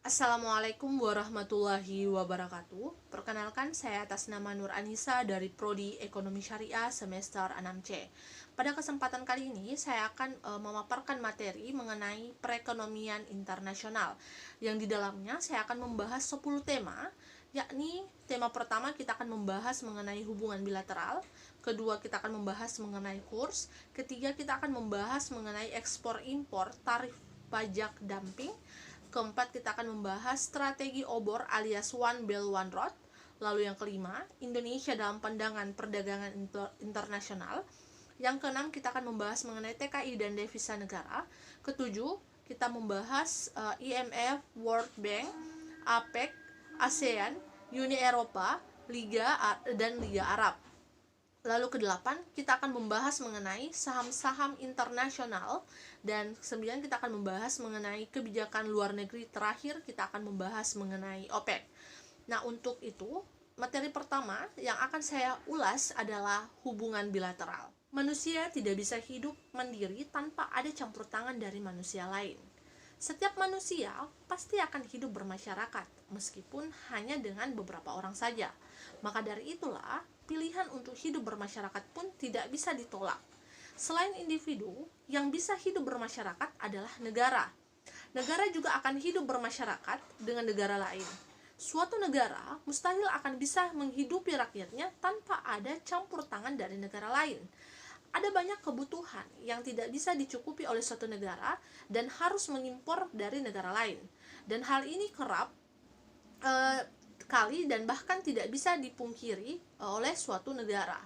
Assalamualaikum warahmatullahi wabarakatuh. Perkenalkan, saya atas nama Nur Anissa dari Prodi Ekonomi Syariah semester 6C. Pada kesempatan kali ini saya akan memaparkan materi mengenai perekonomian internasional, yang di dalamnya saya akan membahas 10 tema, yakni tema pertama kita akan membahas mengenai hubungan bilateral, kedua kita akan membahas mengenai kurs, ketiga kita akan membahas mengenai ekspor impor, tarif pajak dumping, keempat kita akan membahas strategi obor alias One Belt One Road. Lalu yang kelima, Indonesia dalam pandangan perdagangan internasional. Yang keenam, kita akan membahas mengenai TKI dan devisa negara. Ketujuh, kita membahas IMF, World Bank, APEC, ASEAN, Uni Eropa, dan Liga Arab. Lalu kedelapan, kita akan membahas mengenai saham-saham internasional. Dan kesembilan, kita akan membahas mengenai kebijakan luar negeri. Terakhir, kita akan membahas mengenai OPEC. Nah, untuk itu, materi pertama yang akan saya ulas adalah hubungan bilateral. Manusia tidak bisa hidup mandiri tanpa ada campur tangan dari manusia lain. Setiap manusia pasti akan hidup bermasyarakat, meskipun hanya dengan beberapa orang saja. Maka dari itulah, pilihan untuk hidup bermasyarakat pun tidak bisa ditolak. Selain individu, yang bisa hidup bermasyarakat adalah negara. Negara juga akan hidup bermasyarakat dengan negara lain. Suatu negara mustahil akan bisa menghidupi rakyatnya tanpa ada campur tangan dari negara lain. Ada banyak kebutuhan yang tidak bisa dicukupi oleh suatu negara dan harus mengimpor dari negara lain. Dan hal ini kerap kali dan bahkan tidak bisa dipungkiri oleh suatu negara.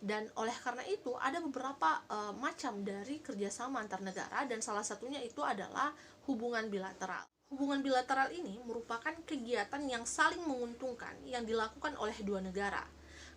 Dan oleh karena itu ada beberapa macam dari kerjasama antar negara, dan salah satunya itu adalah hubungan bilateral. Hubungan bilateral ini merupakan kegiatan yang saling menguntungkan yang dilakukan oleh dua negara.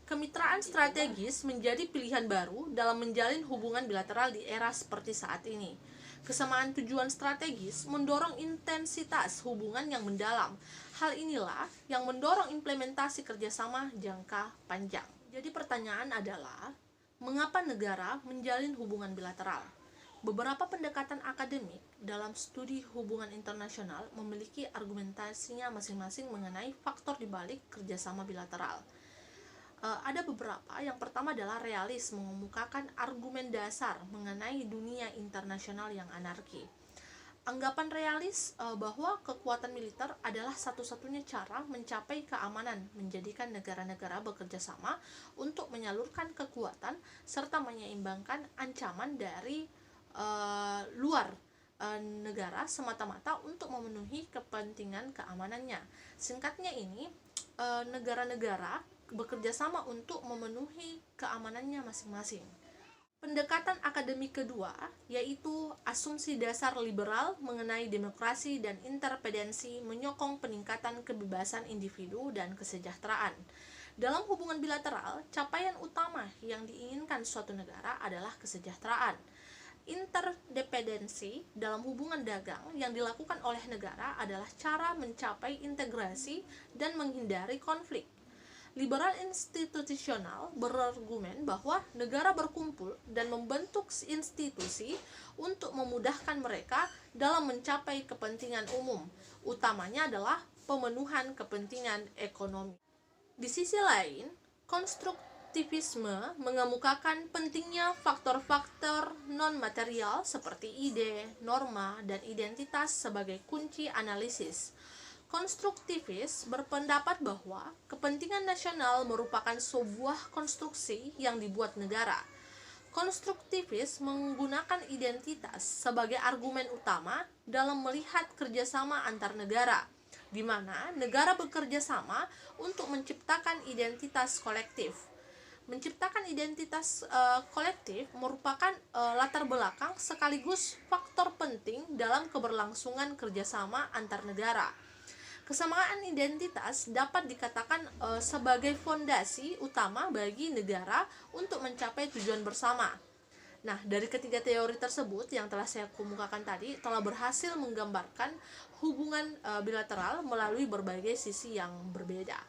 Kemitraan strategis menjadi pilihan baru dalam menjalin hubungan bilateral di era seperti saat ini. Kesamaan tujuan strategis mendorong intensitas hubungan yang mendalam. Hal inilah yang mendorong implementasi kerjasama jangka panjang. Jadi pertanyaan adalah, mengapa negara menjalin hubungan bilateral? Beberapa pendekatan akademik dalam studi hubungan internasional memiliki argumentasinya masing-masing mengenai faktor dibalik kerjasama bilateral. Ada beberapa. Yang pertama adalah realis, mengemukakan argumen dasar mengenai dunia internasional yang anarki. Anggapan realis bahwa kekuatan militer adalah satu-satunya cara mencapai keamanan, menjadikan negara-negara bekerja sama untuk menyalurkan kekuatan serta menyeimbangkan ancaman dari luar negara semata-mata untuk memenuhi kepentingan keamanannya. Singkatnya ini, negara-negara bekerja sama untuk memenuhi keamanannya masing-masing. Pendekatan akademik kedua yaitu asumsi dasar liberal mengenai demokrasi dan interdependensi menyokong peningkatan kebebasan individu dan kesejahteraan. Dalam hubungan bilateral, capaian utama yang diinginkan suatu negara adalah kesejahteraan. Interdependensi dalam hubungan dagang yang dilakukan oleh negara adalah cara mencapai integrasi dan menghindari konflik. Liberal institusional berargumen bahwa negara berkumpul dan membentuk institusi untuk memudahkan mereka dalam mencapai kepentingan umum, utamanya adalah pemenuhan kepentingan ekonomi. Di sisi lain, konstruktivisme mengemukakan pentingnya faktor-faktor non-material seperti ide, norma, dan identitas sebagai kunci analisis. Konstruktivis berpendapat bahwa kepentingan nasional merupakan sebuah konstruksi yang dibuat negara. Konstruktivis menggunakan identitas sebagai argumen utama dalam melihat kerjasama antar negara, di mana negara bekerja sama untuk menciptakan identitas kolektif. Menciptakan identitas kolektif merupakan latar belakang sekaligus faktor penting dalam keberlangsungan kerjasama antar negara. Kesamaan identitas dapat dikatakan sebagai fondasi utama bagi negara untuk mencapai tujuan bersama. Nah, dari ketiga teori tersebut yang telah saya kemukakan tadi telah berhasil menggambarkan hubungan bilateral melalui berbagai sisi yang berbeda.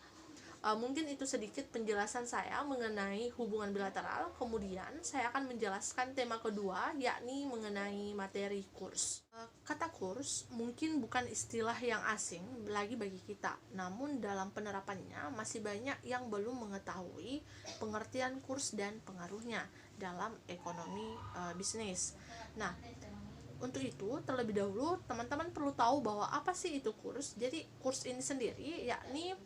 Mungkin itu sedikit penjelasan saya mengenai hubungan bilateral. Kemudian saya akan menjelaskan tema kedua, yakni mengenai materi kurs. Kata kurs mungkin bukan istilah yang asing lagi bagi kita, namun dalam penerapannya masih banyak yang belum mengetahui pengertian kurs dan pengaruhnya dalam ekonomi bisnis. Nah, untuk itu, terlebih dahulu teman-teman perlu tahu bahwa apa sih itu kurs. Jadi kurs ini sendiri yakni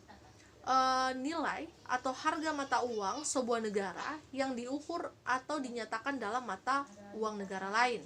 nilai atau harga mata uang sebuah negara yang diukur atau dinyatakan dalam mata uang negara lain.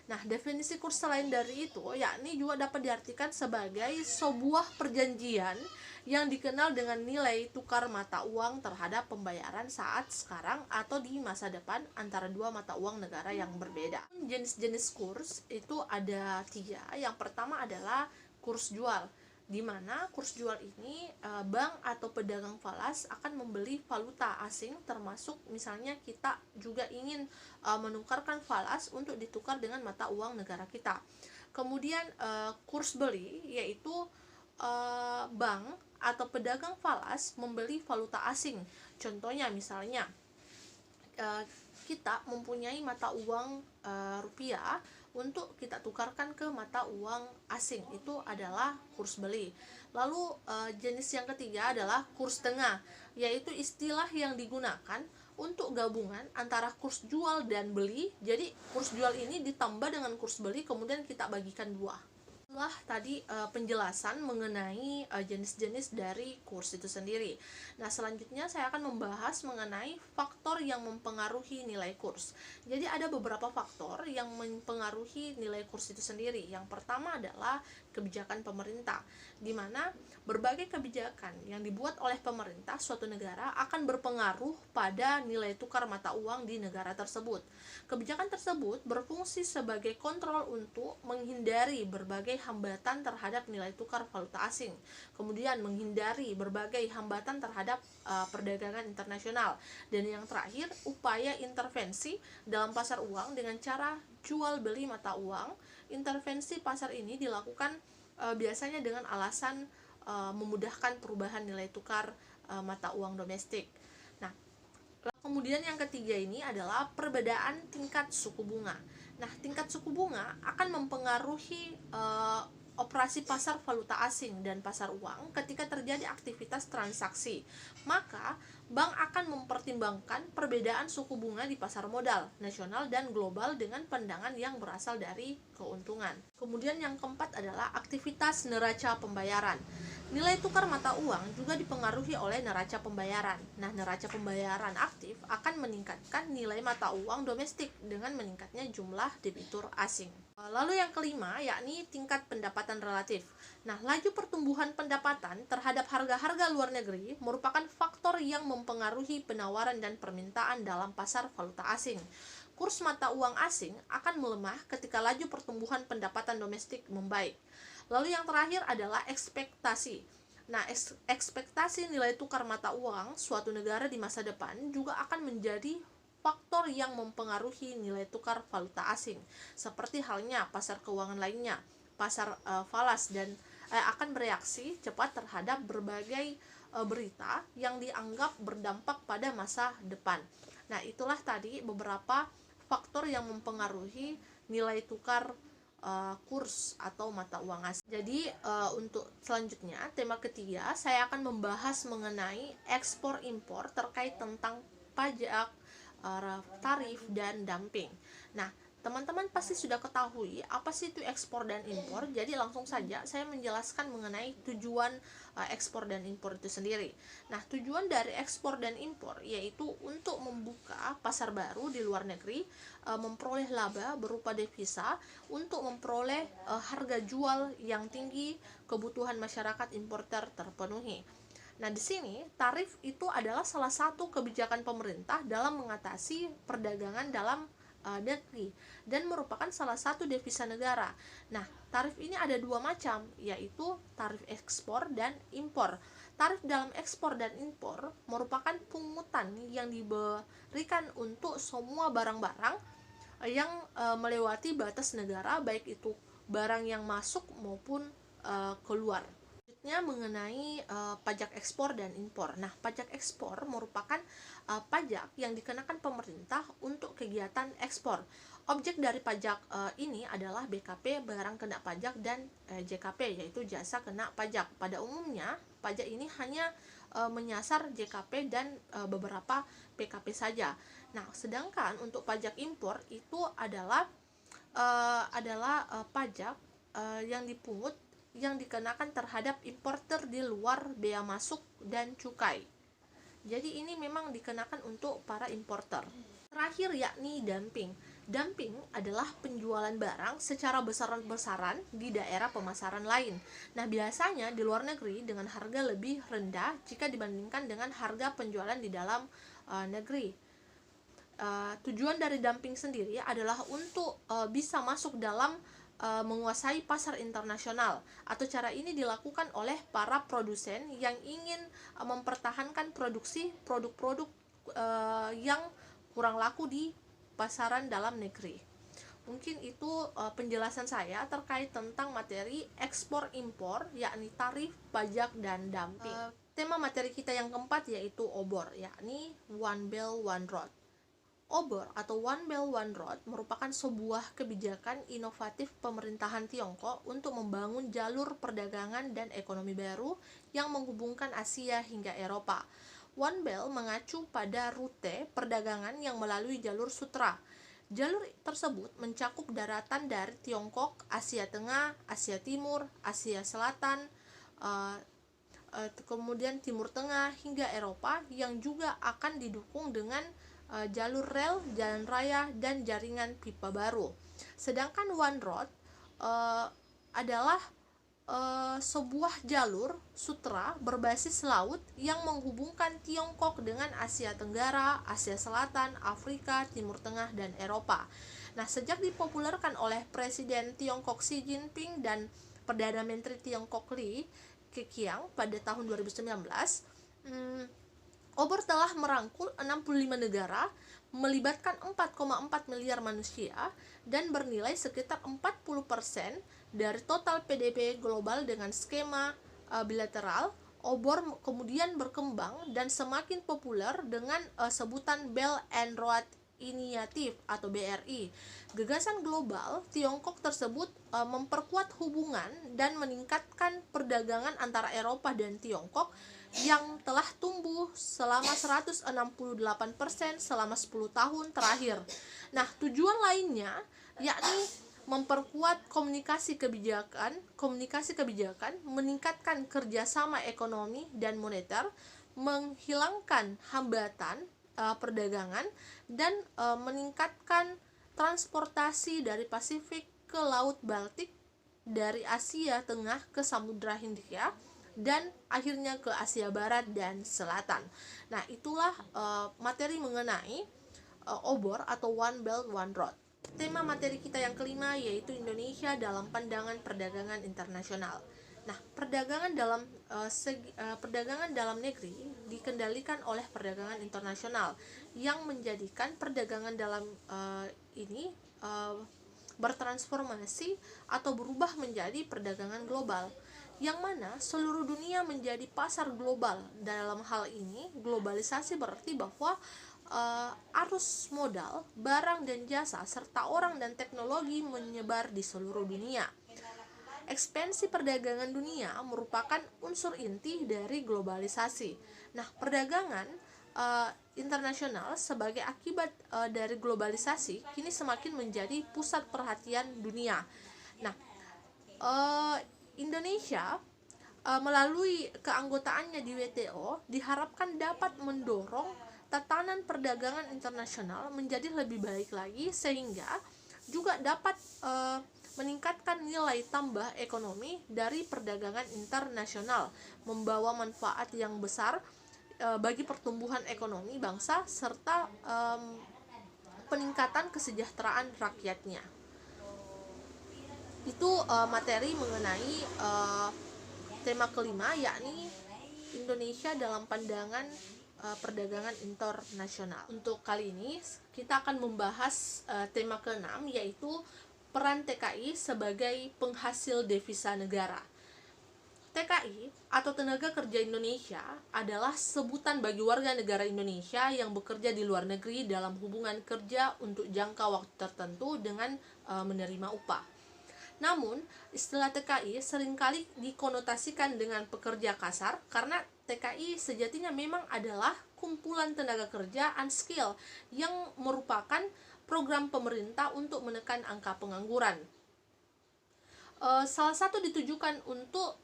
Nah, definisi kurs selain dari itu yakni juga dapat diartikan sebagai sebuah perjanjian yang dikenal dengan nilai tukar mata uang terhadap pembayaran saat sekarang atau di masa depan antara dua mata uang negara yang berbeda. Jenis-jenis kurs itu ada 3. Yang pertama adalah kurs jual, di mana kurs jual ini bank atau pedagang falas akan membeli valuta asing, termasuk misalnya kita juga ingin menukarkan falas untuk ditukar dengan mata uang negara kita. Kemudian kurs beli, yaitu bank atau pedagang falas membeli valuta asing. Contohnya misalnya kita mempunyai mata uang rupiah untuk kita tukarkan ke mata uang asing, itu adalah kurs beli. Lalu jenis yang ketiga adalah kurs tengah, yaitu istilah yang digunakan untuk gabungan antara kurs jual dan beli. Jadi kurs jual ini ditambah dengan kurs beli, kemudian kita bagikan 2. Itulah tadi penjelasan mengenai jenis-jenis dari kurs itu sendiri. Nah, selanjutnya saya akan membahas mengenai faktor yang mempengaruhi nilai kurs. Jadi ada beberapa faktor yang mempengaruhi nilai kurs itu sendiri. Yang pertama adalah kebijakan pemerintah, di mana berbagai kebijakan yang dibuat oleh pemerintah suatu negara akan berpengaruh pada nilai tukar mata uang di negara tersebut. Kebijakan tersebut berfungsi sebagai kontrol untuk menghindari berbagai hambatan terhadap nilai tukar valuta asing, kemudian menghindari berbagai hambatan terhadap perdagangan internasional, dan yang terakhir, upaya intervensi dalam pasar uang dengan cara jual beli mata uang. Intervensi pasar ini dilakukan biasanya dengan alasan memudahkan perubahan nilai tukar mata uang domestik. Nah, kemudian yang ketiga ini adalah perbedaan tingkat suku bunga. Nah, tingkat suku bunga akan mempengaruhi operasi pasar valuta asing dan pasar uang ketika terjadi aktivitas transaksi. Maka, bank akan mempertimbangkan perbedaan suku bunga di pasar modal nasional dan global dengan pandangan yang berasal dari keuntungan. Kemudian yang keempat adalah aktivitas neraca pembayaran. Nilai tukar mata uang juga dipengaruhi oleh neraca pembayaran. Nah, neraca pembayaran aktif akan meningkatkan nilai mata uang domestik dengan meningkatnya jumlah debitur asing. Lalu yang kelima, yakni tingkat pendapatan relatif. Nah, laju pertumbuhan pendapatan terhadap harga-harga luar negeri merupakan faktor yang mempengaruhi penawaran dan permintaan dalam pasar valuta asing. Kurs mata uang asing akan melemah ketika laju pertumbuhan pendapatan domestik membaik. Lalu yang terakhir adalah ekspektasi. Nah, ekspektasi nilai tukar mata uang suatu negara di masa depan juga akan menjadi faktor yang mempengaruhi nilai tukar valuta asing. Seperti halnya pasar keuangan lainnya, pasar falas dan akan bereaksi cepat terhadap berbagai berita yang dianggap berdampak pada masa depan. Nah, itulah tadi beberapa faktor yang mempengaruhi nilai tukar kurs atau mata uang asing. Jadi untuk selanjutnya, tema ketiga, saya akan membahas mengenai ekspor impor terkait tentang pajak, tarif, dan dumping. Nah, teman-teman pasti sudah ketahui apa sih itu ekspor dan impor. Jadi langsung saja saya menjelaskan mengenai tujuan ekspor dan impor itu sendiri. Nah, tujuan dari ekspor dan impor yaitu untuk membuka pasar baru di luar negeri, memperoleh laba berupa devisa, untuk memperoleh harga jual yang tinggi, kebutuhan masyarakat importer terpenuhi. Nah, di sini tarif itu adalah salah satu kebijakan pemerintah dalam mengatasi perdagangan dalam negeri dan merupakan salah satu devisa negara. Nah, tarif ini ada 2 macam, yaitu tarif ekspor dan impor. Tarif dalam ekspor dan impor merupakan pungutan yang diberikan untuk semua barang-barang yang melewati batas negara, baik itu barang yang masuk maupun keluar. selanjutnya mengenai pajak ekspor dan impor. Nah, pajak ekspor merupakan pajak yang dikenakan pemerintah untuk kegiatan ekspor. Objek dari pajak ini adalah BKP barang kena pajak dan JKP yaitu jasa kena pajak. Pada umumnya, pajak ini hanya menyasar JKP dan beberapa PKP saja. Nah, sedangkan untuk pajak impor itu adalah pajak yang dipungut yang dikenakan terhadap importer di luar bea masuk dan cukai. Jadi ini memang dikenakan untuk para importer. Terakhir yakni dumping. Dumping adalah penjualan barang secara besar-besaran di daerah pemasaran lain. Nah, biasanya di luar negeri dengan harga lebih rendah jika dibandingkan dengan harga penjualan di dalam negeri. Tujuan dari dumping sendiri adalah untuk bisa masuk dalam menguasai pasar internasional, atau cara ini dilakukan oleh para produsen yang ingin mempertahankan produksi produk-produk yang kurang laku di pasaran dalam negeri. Mungkin itu penjelasan saya terkait tentang materi ekspor impor, yakni tarif, pajak, dan dumping. Tema materi kita yang keempat yaitu obor, yakni One Belt One Road. OBOR atau One Belt One Road merupakan sebuah kebijakan inovatif pemerintahan Tiongkok untuk membangun jalur perdagangan dan ekonomi baru yang menghubungkan Asia hingga Eropa. One Belt mengacu pada rute perdagangan yang melalui jalur sutra. Jalur tersebut mencakup daratan dari Tiongkok, Asia Tengah, Asia Timur, Asia Selatan, kemudian Timur Tengah hingga Eropa, yang juga akan didukung dengan jalur rel, jalan raya, dan jaringan pipa baru. Sedangkan One Road adalah sebuah jalur sutra berbasis laut yang menghubungkan Tiongkok dengan Asia Tenggara, Asia Selatan, Afrika, Timur Tengah, dan Eropa. Nah, sejak dipopulerkan oleh Presiden Tiongkok Xi Jinping dan Perdana Menteri Tiongkok Li Keqiang pada tahun 2019, OBOR telah merangkul 65 negara, melibatkan 4,4 miliar manusia, dan bernilai sekitar 40% dari total PDB global. Dengan skema bilateral, OBOR kemudian berkembang dan semakin populer dengan sebutan Belt and Road Initiative atau BRI. Gagasan global Tiongkok tersebut memperkuat hubungan dan meningkatkan perdagangan antara Eropa dan Tiongkok yang telah tumbuh selama 168% selama 10 tahun terakhir. Nah, tujuan lainnya yakni memperkuat komunikasi kebijakan, meningkatkan kerjasama ekonomi dan moneter, menghilangkan hambatan perdagangan, dan meningkatkan transportasi dari Pasifik ke Laut Baltik, dari Asia Tengah ke Samudra Hindia, dan akhirnya ke Asia Barat dan Selatan. Nah, itulah materi mengenai OBOR atau One Belt One Road. Tema materi kita yang kelima yaitu Indonesia dalam pandangan perdagangan internasional. Nah, perdagangan dalam negeri dikendalikan oleh perdagangan internasional yang menjadikan perdagangan dalam ini bertransformasi atau berubah menjadi perdagangan global, yang mana seluruh dunia menjadi pasar global. Dalam hal ini, globalisasi berarti bahwa arus modal, barang dan jasa, serta orang dan teknologi menyebar di seluruh dunia. Ekspansi perdagangan dunia merupakan unsur inti dari globalisasi. Nah, perdagangan internasional sebagai akibat dari globalisasi kini semakin menjadi pusat perhatian dunia. Nah, Indonesia melalui keanggotaannya di WTO diharapkan dapat mendorong tatanan perdagangan internasional menjadi lebih baik lagi, sehingga juga dapat meningkatkan nilai tambah ekonomi dari perdagangan internasional, membawa manfaat yang besar bagi pertumbuhan ekonomi bangsa serta peningkatan kesejahteraan rakyatnya. Itu materi mengenai tema kelima, yakni Indonesia dalam pandangan perdagangan internasional. Untuk kali ini kita akan membahas tema keenam, yaitu peran TKI sebagai penghasil devisa negara. TKI atau Tenaga Kerja Indonesia adalah sebutan bagi warga negara Indonesia yang bekerja di luar negeri dalam hubungan kerja untuk jangka waktu tertentu dengan menerima upah. Namun, istilah TKI seringkali dikonotasikan dengan pekerja kasar karena TKI sejatinya memang adalah kumpulan tenaga kerja unskilled yang merupakan program pemerintah untuk menekan angka pengangguran. Salah satu ditujukan untuk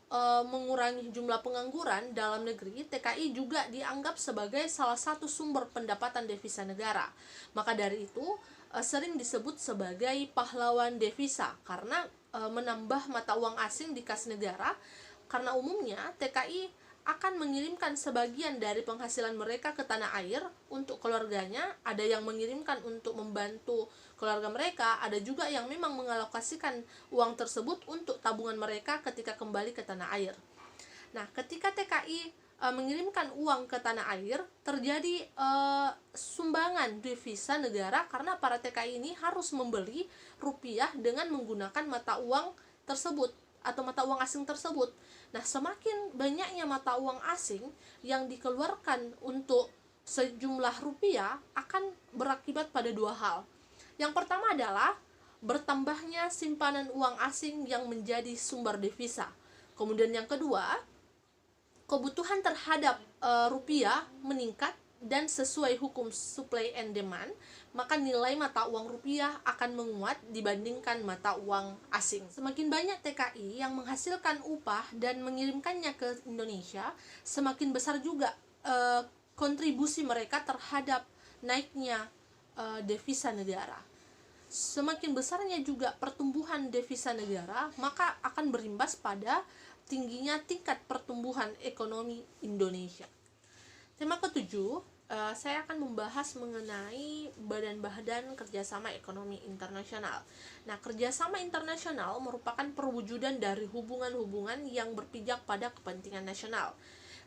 mengurangi jumlah pengangguran dalam negeri. TKI juga dianggap sebagai salah satu sumber pendapatan devisa negara. Maka dari itu sering disebut sebagai pahlawan devisa karena menambah mata uang asing di kas negara. Karena umumnya TKI akan mengirimkan sebagian dari penghasilan mereka ke tanah air untuk keluarganya. Ada yang mengirimkan untuk membantu keluarga mereka, ada juga yang memang mengalokasikan uang tersebut untuk tabungan mereka ketika kembali ke tanah air. Nah, ketika TKI mengirimkan uang ke tanah air, terjadi sumbangan devisa negara karena para TKI ini harus membeli rupiah dengan menggunakan mata uang tersebut atau mata uang asing tersebut. Nah, semakin banyaknya mata uang asing yang dikeluarkan untuk sejumlah rupiah akan berakibat pada dua hal. Yang pertama adalah bertambahnya simpanan uang asing yang menjadi sumber devisa. Kemudian yang kedua, kebutuhan terhadap rupiah meningkat dan sesuai hukum supply and demand, maka nilai mata uang rupiah akan menguat dibandingkan mata uang asing. Semakin banyak TKI yang menghasilkan upah dan mengirimkannya ke Indonesia, semakin besar juga kontribusi mereka terhadap naiknya devisa negara. Semakin besarnya juga pertumbuhan devisa negara, maka akan berimbas pada tingginya tingkat pertumbuhan ekonomi Indonesia. Tema ketujuh, saya akan membahas mengenai badan-badan kerjasama ekonomi internasional. Nah, kerjasama internasional merupakan perwujudan dari hubungan-hubungan yang berpijak pada kepentingan nasional.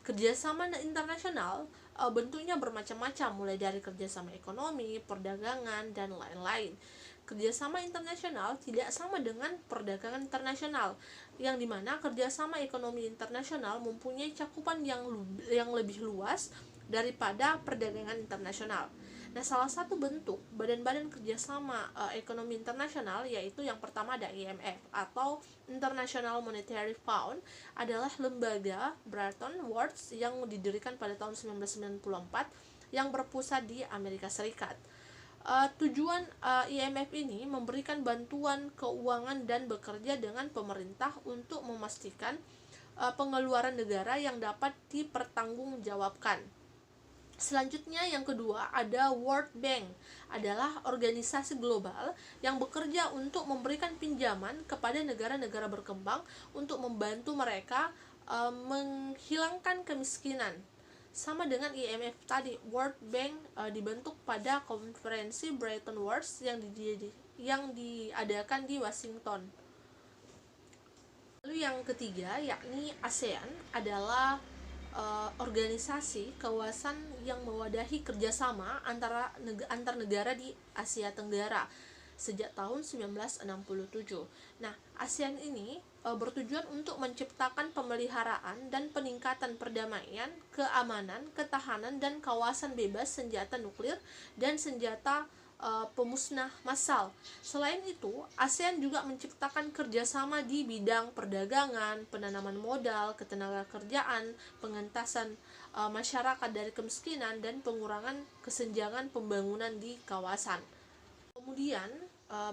Kerjasama internasional bentuknya bermacam-macam, mulai dari kerjasama ekonomi, perdagangan, dan lain-lain. Kerjasama internasional tidak sama dengan perdagangan internasional, yang dimana kerjasama ekonomi internasional mempunyai cakupan yang lebih luas daripada perdagangan internasional. Nah, salah satu bentuk badan-badan kerjasama ekonomi internasional yaitu yang pertama ada IMF atau International Monetary Fund, adalah lembaga Bretton Woods yang didirikan pada tahun 1994 yang berpusat di Amerika Serikat. Tujuan IMF ini memberikan bantuan keuangan dan bekerja dengan pemerintah untuk memastikan pengeluaran negara yang dapat dipertanggungjawabkan. Selanjutnya yang kedua ada World Bank, adalah organisasi global yang bekerja untuk memberikan pinjaman kepada negara-negara berkembang untuk membantu mereka menghilangkan kemiskinan. Sama dengan IMF tadi, World Bank dibentuk pada konferensi Bretton Woods yang diadakan di Washington. Lalu yang ketiga yakni ASEAN, adalah organisasi kawasan yang mewadahi kerjasama antar negara di Asia Tenggara sejak tahun 1967. Nah, ASEAN ini bertujuan untuk menciptakan pemeliharaan dan peningkatan perdamaian, keamanan, ketahanan, dan kawasan bebas senjata nuklir dan senjata pemusnah massal. Selain itu, ASEAN juga menciptakan kerjasama di bidang perdagangan, penanaman modal, ketenagakerjaan, pengentasan masyarakat dari kemiskinan, dan pengurangan kesenjangan pembangunan di kawasan. Kemudian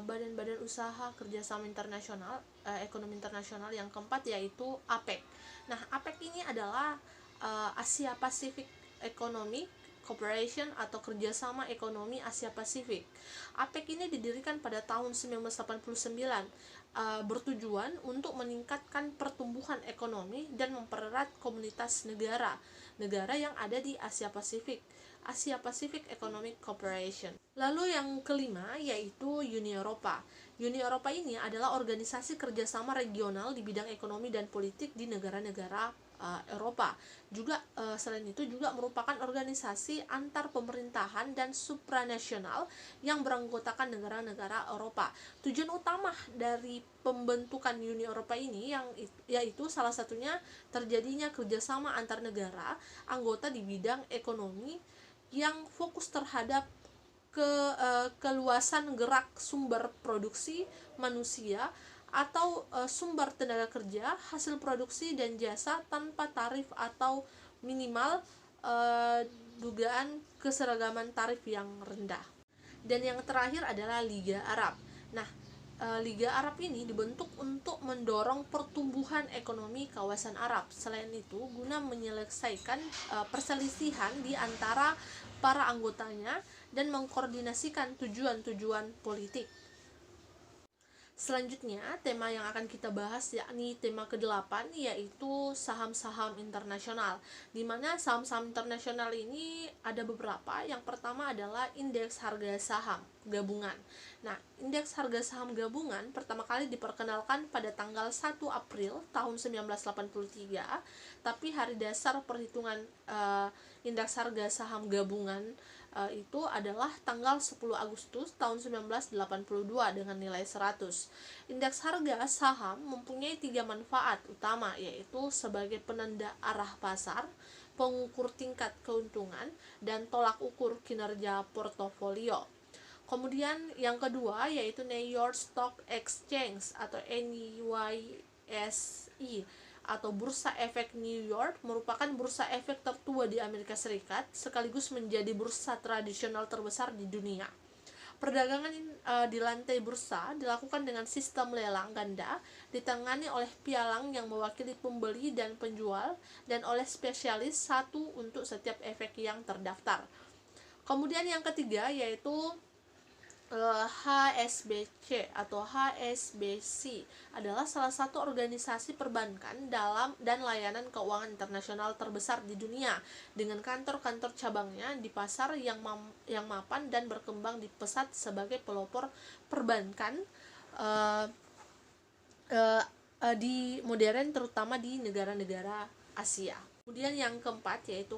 badan-badan usaha kerjasama internasional, ekonomi internasional yang keempat yaitu APEC. Nah, APEC ini adalah Asia Pacific Economic Cooperation atau kerjasama ekonomi Asia Pasifik. APEC ini didirikan pada tahun 1989, bertujuan untuk meningkatkan pertumbuhan ekonomi dan mempererat komunitas negara yang ada di Asia Pasifik. Asia Pacific Economic Cooperation. Lalu yang kelima yaitu Uni Eropa. Uni Eropa ini adalah organisasi kerjasama regional di bidang ekonomi dan politik di negara-negara Eropa. Juga selain itu juga merupakan organisasi antar pemerintahan dan supranasional yang beranggotakan negara-negara Eropa. Tujuan utama dari pembentukan Uni Eropa ini yaitu salah satunya terjadinya kerjasama antar negara anggota di bidang ekonomi yang fokus terhadap keluasan gerak sumber produksi manusia atau sumber tenaga kerja, hasil produksi dan jasa tanpa tarif atau minimal dugaan keseragaman tarif yang rendah. Dan yang terakhir adalah Liga Arab. Nah, Liga Arab ini dibentuk untuk mendorong pertumbuhan ekonomi kawasan Arab. Selain itu, guna menyelesaikan perselisihan di antara para anggotanya dan mengkoordinasikan tujuan-tujuan politik. Selanjutnya, tema yang akan kita bahas yakni tema ke-8, yaitu saham-saham internasional. Di mana saham-saham internasional ini ada beberapa. Yang pertama adalah indeks harga saham gabungan. Nah, indeks harga saham gabungan pertama kali diperkenalkan pada tanggal 1 April tahun 1983, tapi hari dasar perhitungan indeks harga saham gabungan itu adalah tanggal 10 Agustus tahun 1982 dengan nilai 100. Indeks harga saham mempunyai 3 manfaat utama, yaitu sebagai penanda arah pasar, pengukur tingkat keuntungan, dan tolak ukur kinerja portofolio. Kemudian yang kedua yaitu New York Stock Exchange atau NYSE atau Bursa Efek New York merupakan bursa efek tertua di Amerika Serikat sekaligus menjadi bursa tradisional terbesar di dunia. Perdagangan di lantai bursa dilakukan dengan sistem lelang ganda, ditangani oleh pialang yang mewakili pembeli dan penjual dan oleh spesialis satu untuk setiap efek yang terdaftar. Kemudian yang ketiga yaitu HSBC atau HSBC adalah salah satu organisasi perbankan dan layanan keuangan internasional terbesar di dunia dengan kantor-kantor cabangnya di pasar yang mapan dan berkembang di pesat sebagai pelopor perbankan di modern terutama di negara-negara Asia. Kemudian yang keempat yaitu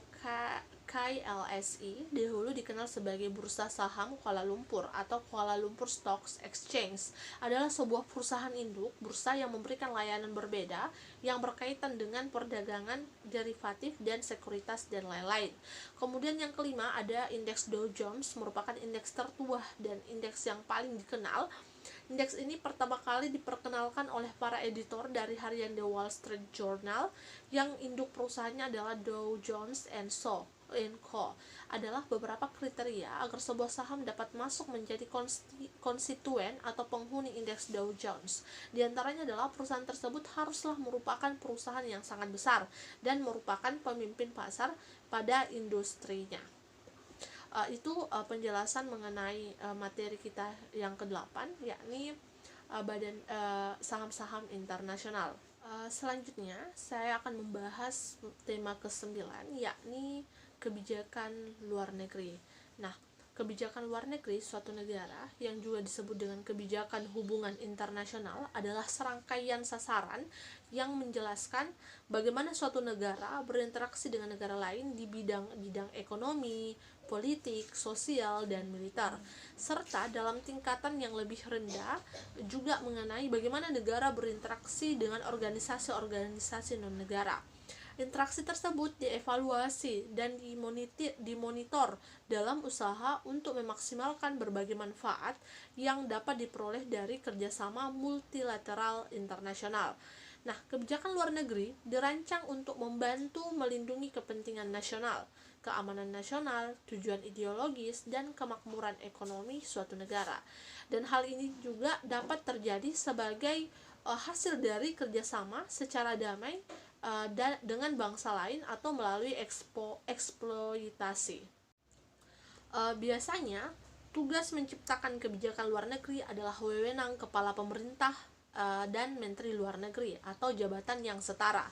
KLSE, dahulu dikenal sebagai Bursa Saham Kuala Lumpur atau Kuala Lumpur Stock Exchange, adalah sebuah perusahaan induk bursa yang memberikan layanan berbeda yang berkaitan dengan perdagangan derivatif dan sekuritas dan lain-lain. Kemudian yang kelima ada indeks Dow Jones, merupakan indeks tertua dan indeks yang paling dikenal. Indeks ini pertama kali diperkenalkan oleh para editor dari harian The Wall Street Journal yang induk perusahaannya adalah Dow Jones and Co. Adalah beberapa kriteria agar sebuah saham dapat masuk menjadi konstituen atau penghuni indeks Dow Jones. Di antaranya adalah perusahaan tersebut haruslah merupakan perusahaan yang sangat besar dan merupakan pemimpin pasar pada industrinya. Itu penjelasan mengenai materi kita yang ke-8, yakni badan saham-saham internasional. Selanjutnya saya akan membahas tema ke-9, yakni kebijakan luar negeri. Nah, kebijakan luar negeri suatu negara yang juga disebut dengan kebijakan hubungan internasional adalah serangkaian sasaran yang menjelaskan bagaimana suatu negara berinteraksi dengan negara lain di bidang ekonomi, politik, sosial, dan militer, serta dalam tingkatan yang lebih rendah juga mengenai bagaimana negara berinteraksi dengan organisasi-organisasi non-negara. Interaksi tersebut dievaluasi dan dimonitor dalam usaha untuk memaksimalkan berbagai manfaat yang dapat diperoleh dari kerjasama multilateral internasional. Nah, kebijakan luar negeri dirancang untuk membantu melindungi kepentingan nasional, keamanan nasional, tujuan ideologis, dan kemakmuran ekonomi suatu negara. Dan hal ini juga dapat terjadi sebagai hasil dari kerjasama secara damai dengan bangsa lain atau melalui eksploitasi. Biasanya, tugas menciptakan kebijakan luar negeri adalah wewenang kepala pemerintah dan menteri luar negeri atau jabatan yang setara.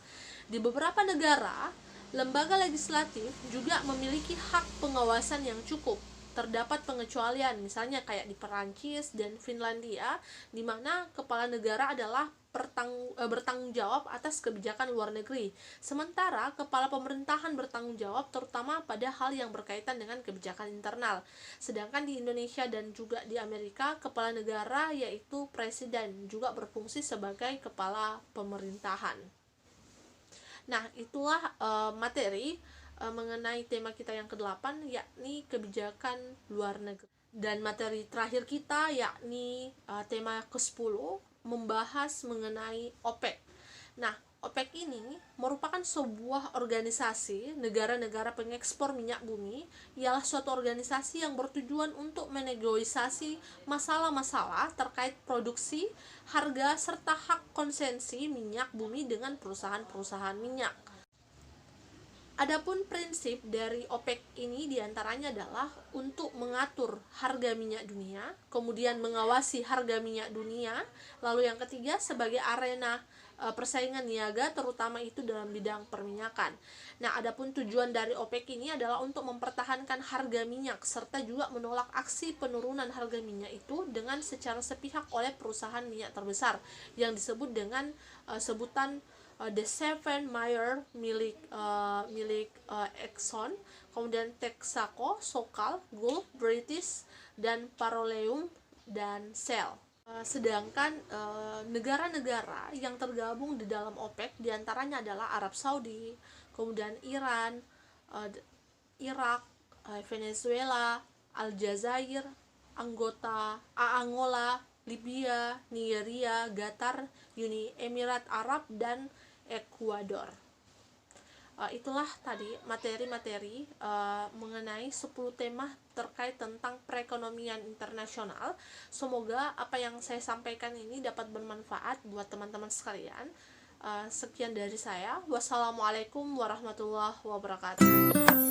Di beberapa negara, lembaga legislatif juga memiliki hak pengawasan yang cukup terdapat pengecualian, misalnya kayak di Perancis dan Finlandia, di mana kepala negara adalah bertanggung jawab atas kebijakan luar negeri. Sementara kepala pemerintahan bertanggung jawab terutama pada hal yang berkaitan dengan kebijakan internal. Sedangkan di Indonesia dan juga di Amerika, kepala negara yaitu presiden juga berfungsi sebagai kepala pemerintahan. Nah, itulah materi mengenai tema kita yang ke-8, yakni kebijakan luar negeri. Dan materi terakhir kita yakni tema ke-10, membahas mengenai OPEC. Nah, OPEC ini merupakan sebuah organisasi negara-negara pengekspor minyak bumi. Ialah suatu organisasi yang bertujuan untuk menegosiasi masalah-masalah terkait produksi, harga, serta hak konsesi minyak bumi dengan perusahaan-perusahaan minyak. Adapun prinsip dari OPEC ini diantaranya adalah untuk mengatur harga minyak dunia, kemudian mengawasi harga minyak dunia, lalu yang ketiga sebagai arena persaingan niaga, terutama itu dalam bidang perminyakan. Nah, adapun tujuan dari OPEC ini adalah untuk mempertahankan harga minyak serta juga menolak aksi penurunan harga minyak itu dengan secara sepihak oleh perusahaan minyak terbesar yang disebut dengan sebutan The Seven Mayer milik Exxon, kemudian Texaco, Sokal, Gulf, British, dan Petroleum dan Shell. Sedangkan negara-negara yang tergabung di dalam OPEC diantaranya adalah Arab Saudi, kemudian Iran, Irak, Venezuela, Aljazair, Angola, Libya, Nigeria, Qatar, Uni Emirat Arab, dan Ekuador. Itulah tadi materi-materi mengenai 10 tema terkait tentang perekonomian internasional. Semoga apa yang saya sampaikan ini dapat bermanfaat buat teman-teman sekalian. Sekian dari saya. Wassalamualaikum warahmatullahi wabarakatuh.